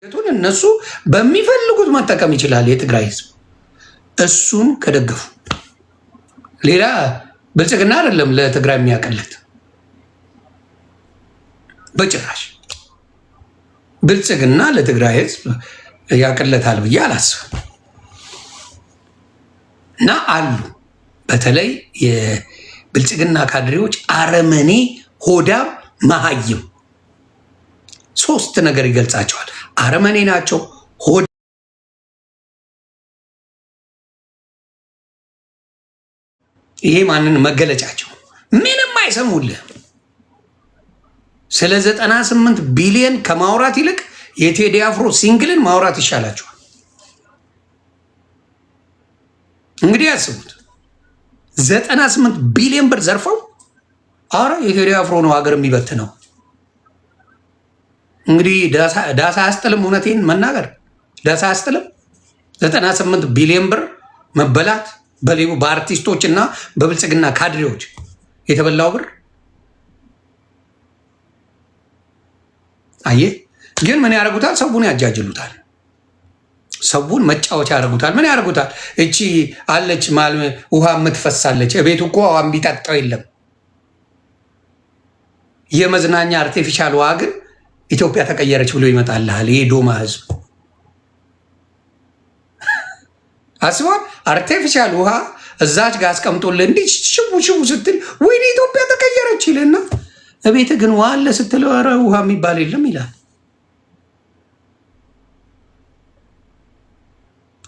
እነሱ በሚፈልጉት መጠቀም ይችላል የትግራይ ህዝብ እሱን ከደገፉ። ሌላ ብልጽግና አይደለም ለትግራይ የሚያቀለት በጭራሽ። ብልጽግና ለትግራይ ህዝብ ያቀለታል ብዬ አላስብም። እና አሉ በተለይ የብልጽግና ካድሬዎች አረመኔ፣ ሆዳም፣ መሀይም ሶስት ነገር ይገልጻቸዋል። አረመኔ ናቸው። ይሄ ማንን መገለጫቸው? ምንም አይሰሙልህም። ስለ 98 ቢሊዮን ከማውራት ይልቅ የቴዲ አፍሮ ሲንግልን ማውራት ይሻላቸዋል። እንግዲህ ያስቡት 98 ቢሊዮን ብር ዘርፈው፣ አረ የቴዲ አፍሮ ነው ሀገር የሚበትነው። እንግዲህ ዳሳ አያስጥልም። እውነቴን መናገር ዳሳ አያስጥልም። 98 ቢሊዮን ብር መበላት በአርቲስቶች እና በብልጽግና ካድሬዎች የተበላው ብር። አየህ ግን ምን ያደርጉታል? ሰውን ያጃጅሉታል። ሰውን መጫወቻ ያደርጉታል። ምን ያደርጉታል? እቺ አለች ውሃ የምትፈሳለች ቤቱ እኮ ውሃ ቢጠጣው የለም። የመዝናኛ አርቲፊሻል ውሃ ግን ኢትዮጵያ ተቀየረች ብሎ ይመጣልሃል። ይሄ ዶማ ህዝብ አስቧል። አርቲፊሻል ውሃ እዛች ጋር አስቀምጦልህ እንዲህ ሽቡ ሽቡ ስትል ወይኔ ኢትዮጵያ ተቀየረች ይልና እቤት ግን ውሃ አለ ስትል ኧረ ውሃ የሚባል የለም ይላል።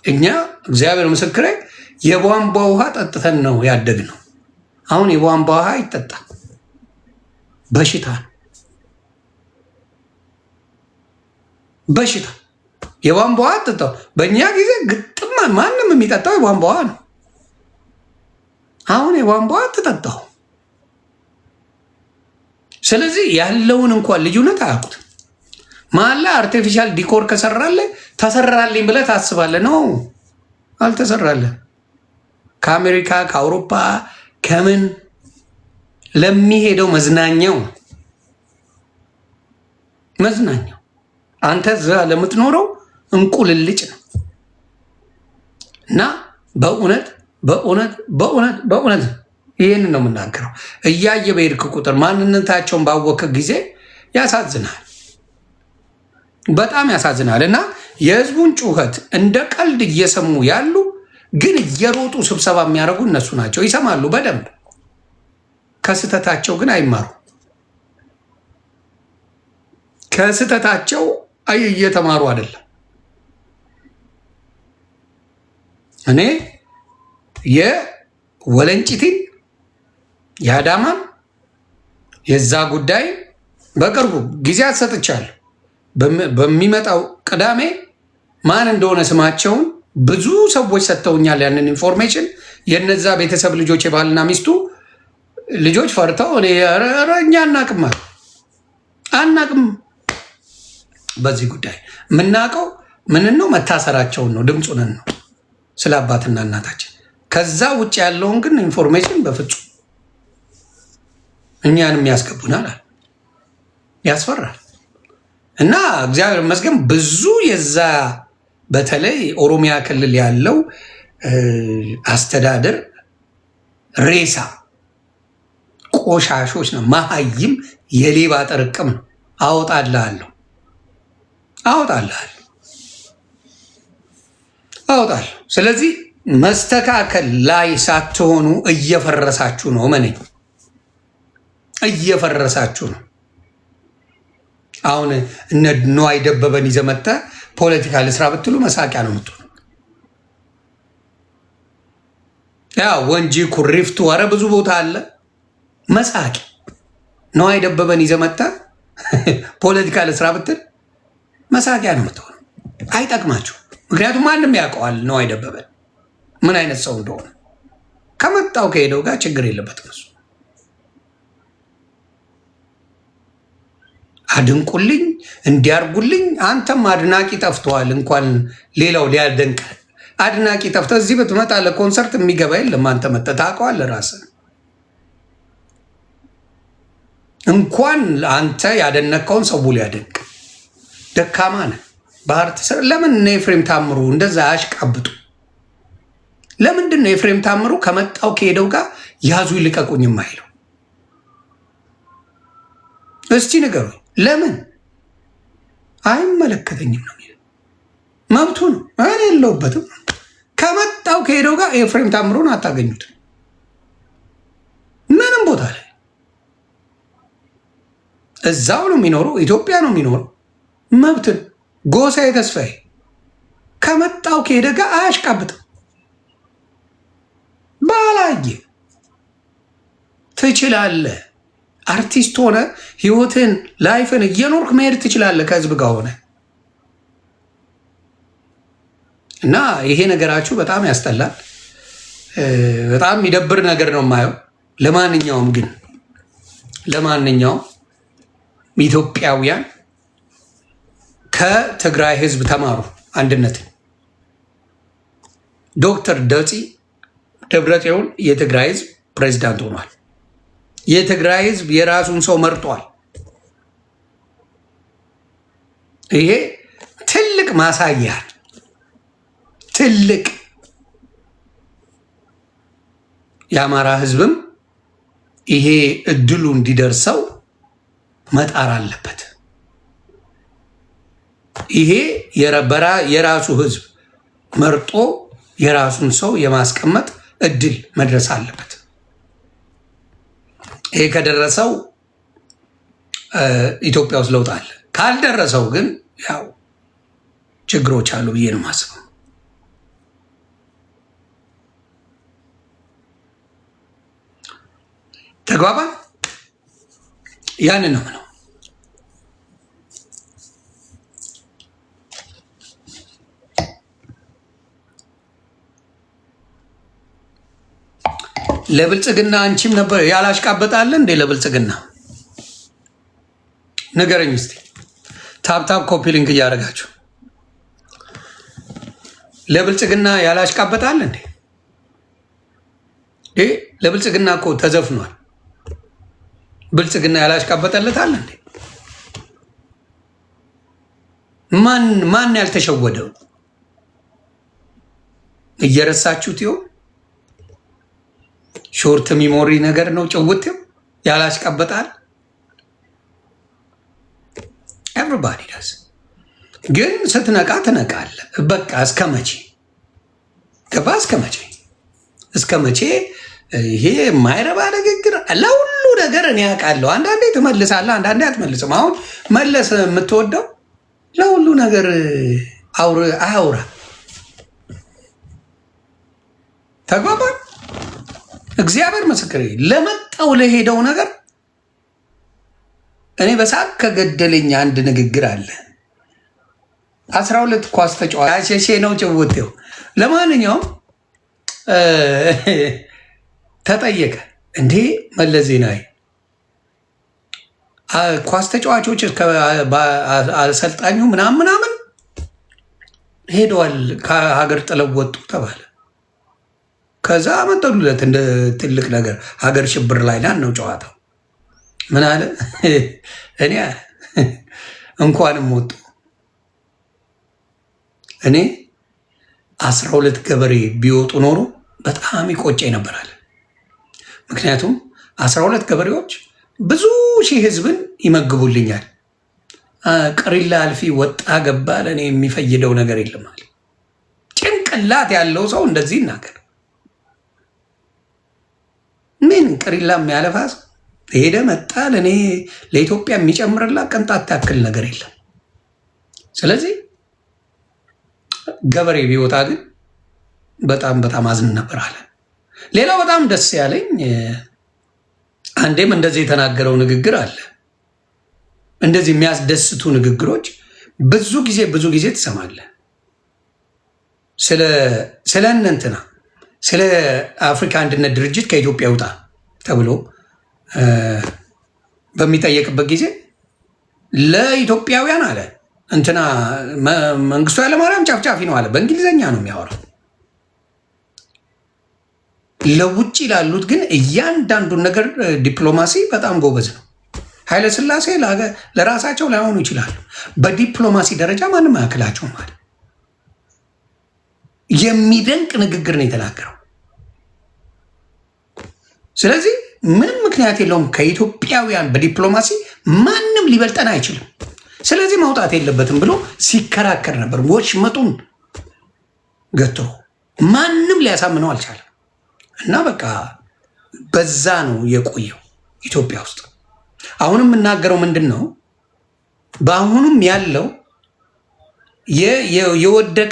እኛ እግዚአብሔር ምስክሬ የቧንቧ ውሃ ጠጥተን ነው ያደግነው። አሁን የቧንቧ ውሃ ይጠጣል፣ በሽታ ነው። በሽታ የቧንቧ ውሃ ጠጣው። በእኛ ጊዜ ግጥም ማንም የሚጠጣው የቧንቧ ውሃ ነው። አሁን የቧንቧ ውሃ ተጠጣው። ስለዚህ ያለውን እንኳን ልዩነት አያውቁትም። መሀል ላይ አርቲፊሻል ዲኮር ከሰራለህ ተሰራልኝ ብለህ ታስባለህ። ነው አልተሰራለህ። ከአሜሪካ ከአውሮፓ ከምን ለሚሄደው መዝናኛው አንተ እዛ ለምትኖረው እንቁልልጭ ነው። እና በእውነት በእውነት በእውነት በእውነት ይህን ነው የምናገረው። እያየ በሄድክ ቁጥር ማንነታቸውን ባወቀ ጊዜ ያሳዝናል፣ በጣም ያሳዝናል። እና የህዝቡን ጩኸት እንደ ቀልድ እየሰሙ ያሉ ግን እየሮጡ ስብሰባ የሚያደርጉ እነሱ ናቸው። ይሰማሉ በደንብ ከስህተታቸው ግን አይማሩ። ከስህተታቸው እየተማሩ አይደለም። እኔ የወለንጭቲን የአዳማን የዛ ጉዳይ በቅርቡ ጊዜ አሰጥቻለሁ። በሚመጣው ቅዳሜ ማን እንደሆነ ስማቸውን ብዙ ሰዎች ሰጥተውኛል። ያንን ኢንፎርሜሽን የነዛ ቤተሰብ ልጆች የባልና ሚስቱ ልጆች ፈርተው እኛ አናቅም። በዚህ ጉዳይ የምናውቀው ምን ነው? መታሰራቸውን ነው፣ ድምፁንን ነው ስለ አባትና እናታችን። ከዛ ውጭ ያለውን ግን ኢንፎርሜሽን በፍጹም እኛንም ያስገቡናል። ያስፈራል። እና እግዚአብሔር ይመስገን ብዙ የዛ በተለይ ኦሮሚያ ክልል ያለው አስተዳደር ሬሳ ቆሻሾች ነው። መሀይም የሌባ ጥርቅም ነው። አወጣልሃለሁ። ስለዚህ መስተካከል ላይ ሳትሆኑ እየፈረሳችሁ ነው። መነኝ እየፈረሳችሁ ነው። አሁን እነ ነዋይ ደበበን ይዘህ መጥተህ ፖለቲካ ልስራ ብትሉ መሳቂያ ነው የምትሆኑ። ያ ወንጂ ኩሪፍቱ፣ ኧረ ብዙ ቦታ አለ መሳቂያ። ነዋይ ደበበን ይዘህ መጥተህ ፖለቲካ ልስራ ብትል መሳቂያ ነው የምትሆኑ። አይጠቅማችሁ። ምክንያቱም ማንም ያውቀዋል ነዋይ ደበበን ምን አይነት ሰው እንደሆነ። ከመጣው ከሄደው ጋር ችግር የለበትም እሱ። አድንቁልኝ እንዲያርጉልኝ። አንተም አድናቂ ጠፍተዋል። እንኳን ሌላው ሊያደንቅ አድናቂ ጠፍተ እዚህ ብትመጣ ለኮንሰርት የሚገባ የለም። አንተ መጥተህ ታውቀዋለህ ራስህ። እንኳን አንተ ያደነቀውን ሰው ሊያደንቅ ደካማ ነህ። ባህር ተሰር ለምን ነው ኤፍሬም ታምሩ እንደዛ አያሽቃብጡ? ለምንድን ነው ኤፍሬም ታምሩ ከመጣው ከሄደው ጋር ያዙ ይልቀቁኝ የማይለው? እስቲ ንገሩኝ። ለምን? አይመለከተኝም ነው የሚለው። መብቱ ነው። እኔ የለሁበትም። ከመጣው ከሄደው ጋር ኤፍሬም ታምሩን አታገኙት ምንም ቦታ ላይ። እዛው ነው የሚኖረው፣ ኢትዮጵያ ነው የሚኖረው። መብትን ጎሳዬ ተስፋዬ ከመጣው ከሄደ ጋር አያሽቃብጥም። ባላየ ትችላለህ። አርቲስት ሆነ ህይወትን ላይፍን እየኖርክ መሄድ ትችላለህ ከህዝብ ጋር ሆነ እና ይሄ ነገራችሁ በጣም ያስጠላል። በጣም የሚደብር ነገር ነው የማየው። ለማንኛውም ኢትዮጵያውያን ከትግራይ ህዝብ ተማሩ አንድነትን። ዶክተር ደብረጽዮን የትግራይ ህዝብ ፕሬዚዳንት ሆኗል። የትግራይ ህዝብ የራሱን ሰው መርጧል። ይሄ ትልቅ ማሳያ፣ ትልቅ የአማራ ህዝብም ይሄ እድሉ እንዲደርሰው መጣር አለበት። ይሄ የራሱ ህዝብ መርጦ የራሱን ሰው የማስቀመጥ እድል መድረስ አለበት። ይሄ ከደረሰው ኢትዮጵያ ውስጥ ለውጥ አለ። ካልደረሰው ግን ያው ችግሮች አሉ ብዬ ነው የማስበው። ተግባባ። ያንን ነው ምነው ለብልጽግና አንቺም ነበር ያላሽቃበጣለ እንዴ? ለብልጽግና ንገረኝ እስቲ። ታፕታፕ ኮፒ ሊንክ እያደረጋችሁ ለብልጽግና ያላሽቃበጣለ እንዴ? ለብልጽግና እኮ ተዘፍኗል። ብልጽግና ያላሽቃበጠለታል እንዴ? ማን ያልተሸወደው? እየረሳችሁት ይሆን? ሾርት ሚሞሪ ነገር ነው። ጭውትም ያላሽቃበጣል። ኤቭሪባዲ ዳስ። ግን ስትነቃ ትነቃለ። በቃ እስከ መቼ ገባ? እስከ መቼ ይሄ የማይረባ ንግግር? ለሁሉ ነገር እኔ ያውቃለሁ። አንዳንዴ ትመልሳለህ፣ አንዳንዴ አትመልስም። አሁን መለስ የምትወደው ለሁሉ ነገር አያውራ። ተግባባ። እግዚአብሔር ምስክር ለመጣው ለሄደው ነገር እኔ በሳቅ ከገደለኝ አንድ ንግግር አለ። 12 ኳስ ተጫዋች ሸሼ ነው ጭውቴው። ለማንኛውም ተጠየቀ እንዴ መለስ ዜናዊ ኳስ ተጫዋቾች አሰልጣኙ ምናምን ሄደዋል ከሀገር ጥለው ወጡ ተባለ። ከዛ አመጠሉለት እንደ ትልቅ ነገር። ሀገር ሽብር ላይ ነው ጨዋታው። ምን አለ? እኔ እንኳንም ወጡ እኔ 12 ገበሬ ቢወጡ ኖሮ በጣም ይቆጨኝ ነበራል። ምክንያቱም 12 ገበሬዎች ብዙ ሺህ ህዝብን ይመግቡልኛል። ቅሪላ አልፊ ወጣ ገባ ለእኔ የሚፈይደው ነገር የለም አለ። ጭንቅላት ያለው ሰው እንደዚህ ይናገር። ምን ቅሪላ የሚያለፋስ ሄደ መጣ ለእኔ ለኢትዮጵያ የሚጨምርላት ቅንጣት ያክል ነገር የለም። ስለዚህ ገበሬ ቢወጣ ግን በጣም አዝን ነበር አለ። ሌላው በጣም ደስ ያለኝ አንዴም እንደዚህ የተናገረው ንግግር አለ። እንደዚህ የሚያስደስቱ ንግግሮች ብዙ ጊዜ ትሰማለህ። ስለ እንትና ስለ አፍሪካ አንድነት ድርጅት ከኢትዮጵያ ይውጣ ተብሎ በሚጠየቅበት ጊዜ ለኢትዮጵያውያን አለ እንትና መንግስቱ ኃይለማርያም ጫፍጫፊ ነው አለ። በእንግሊዝኛ ነው የሚያወራው። ለውጭ ላሉት ግን እያንዳንዱን ነገር ዲፕሎማሲ በጣም ጎበዝ ነው። ኃይለ ሥላሴ ለራሳቸው ላይሆኑ ይችላሉ። በዲፕሎማሲ ደረጃ ማንም አያክላቸው ማለት የሚደንቅ ንግግር ነው የተናገረው። ስለዚህ ምንም ምክንያት የለውም። ከኢትዮጵያውያን በዲፕሎማሲ ማንም ሊበልጠን አይችልም። ስለዚህ መውጣት የለበትም ብሎ ሲከራከር ነበር። ወሽመጡን ገትሮ ማንም ሊያሳምነው አልቻለም። እና በቃ በዛ ነው የቆየው ኢትዮጵያ ውስጥ። አሁንም የምናገረው ምንድን ነው? በአሁኑም ያለው የወደቀ